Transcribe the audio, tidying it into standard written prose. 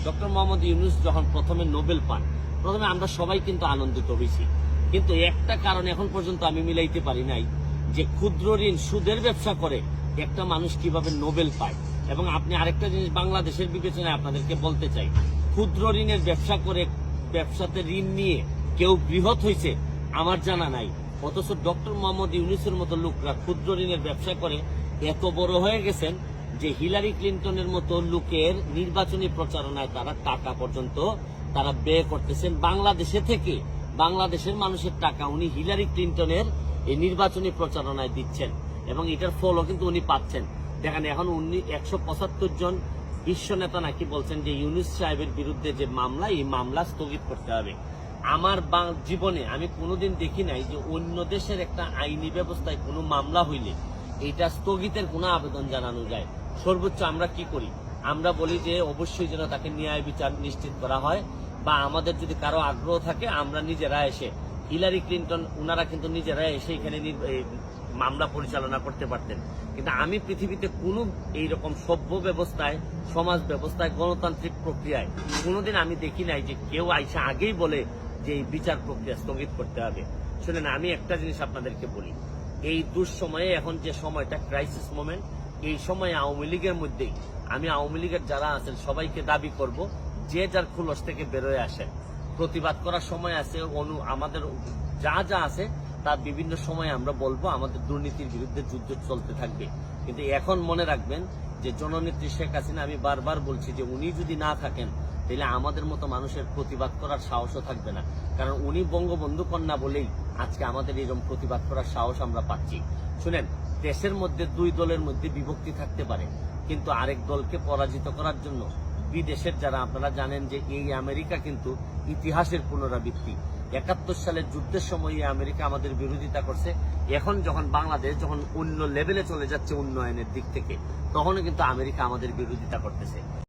Doctor Mohammad Yunus যখন প্রথমে Nobel পান, প্রথমে আমরা সবাই কিন্তু আনন্দিত হয়েছি, কিন্তু একটা কারণ এখন পর্যন্ত আমি মিলাইতে পারি নাই যে ক্ষুদ্র ঋণ সুদের ব্যবসা করে একটা মানুষ কিভাবে নোবেল পায়। এবং আপনি আরেকটা জিনিস বাংলাদেশের বিবেচনায় আপনাদেরকে বলতে চাই, ক্ষুদ্র ঋণের ব্যবসা করে ব্যবসাতে ঋণ নিয়ে কেউ বৃহৎ হয়েছে আমার জানা নাই, অথচ ডক্টর মোহাম্মদ ইউনূসের মতো লোকরা ক্ষুদ্র ঋণের ব্যবসা করে এত বড় হয়ে গেছেন যে হিলারি ক্লিন্টনের মতো লোকের নির্বাচনী প্রচারণায় তারা টাকা পর্যন্ত তারা ব্যয় করতেছেন বাংলাদেশে থেকে। বাংলাদেশের মানুষের টাকা উনি হিলারি ক্লিন্টনের এই নির্বাচনী প্রচারণায় দিচ্ছেন এবং এটার ফলও কিন্তু উনি পাচ্ছেন। দেখেন এখন উনি 175 জন বিশ্ব নেতা নাকি বলছেন যে ইউনূস সাহেবের বিরুদ্ধে যে মামলা, এই মামলা স্থগিত করতে হবে। আমার জীবনে আমি কোনোদিন দেখি নাই যে অন্য দেশের একটা আইনি ব্যবস্থায় কোনো মামলা হইলে এটা স্থগিতের কোনো আবেদন জানানো যায়। সর্বোচ্চ আমরা কি করি, আমরা বলি যে অবশ্যই যেন তাকে ন্যায় বিচার নিশ্চিত করা হয়, বা আমাদের যদি কারো আগ্রহ থাকে আমরা নিজেরা এসে, হিলারি ক্লিন্টন ওনারা কিন্তু নিজেরা এসে এখানে মামলা পরিচালনা করতে পারতেন। কিন্তু আমি পৃথিবীতে কোনো এইরকম সভ্য ব্যবস্থায়, সমাজ ব্যবস্থায়, গণতান্ত্রিক প্রক্রিয়ায় কোনোদিন আমি দেখি নাই যে কেউ আইসা আগেই বলে যে এই বিচার প্রক্রিয়া স্থগিত করতে হবে। শুনেন, আমি একটা জিনিস আপনাদেরকে বলি, এই দুঃসময়ে এখন যে সময়টা ক্রাইসিস মোমেন্ট, এই সময়ে আওয়ামী লীগের মধ্যেই আমি আওয়ামী লীগের যারা আছেন সবাইকে দাবি করব যে যার খুলস থেকে বেরোয় আসেন। প্রতিবাদ করার সময় আছে, আমাদের যা যা আছে তার বিভিন্ন সময় আমরা বলবো, আমাদের দুর্নীতির বিরুদ্ধে যুদ্ধ চলতে থাকবে। কিন্তু এখন মনে রাখবেন যে জননেত্রী শেখ হাসিনা, আমি বারবার বলছি যে উনি যদি না থাকেন তাহলে আমাদের মতো মানুষের প্রতিবাদ করার সাহসও থাকবে না, কারণ উনি বঙ্গবন্ধু কন্যা বলেই আজকে আমাদের এরকম প্রতিবাদ করার সাহস আমরা পাচ্ছি। শুনেন, দেশের মধ্যে দুই দলের মধ্যে বিভক্তি থাকতে পারে, কিন্তু আরেক দলকে পরাজিত করার জন্য বিদেশের যারা, আপনারা জানেন যে এই আমেরিকা কিন্তু ইতিহাসের পুনরাবৃত্তি। 71 সালের যুদ্ধের সময় আমেরিকা আমাদের বিরোধিতা করছে, এখন যখন বাংলাদেশ যখন অন্য লেভেলে চলে যাচ্ছে উন্নয়নের দিক থেকে, তখনও কিন্তু আমেরিকা আমাদের বিরোধিতা করতেছে।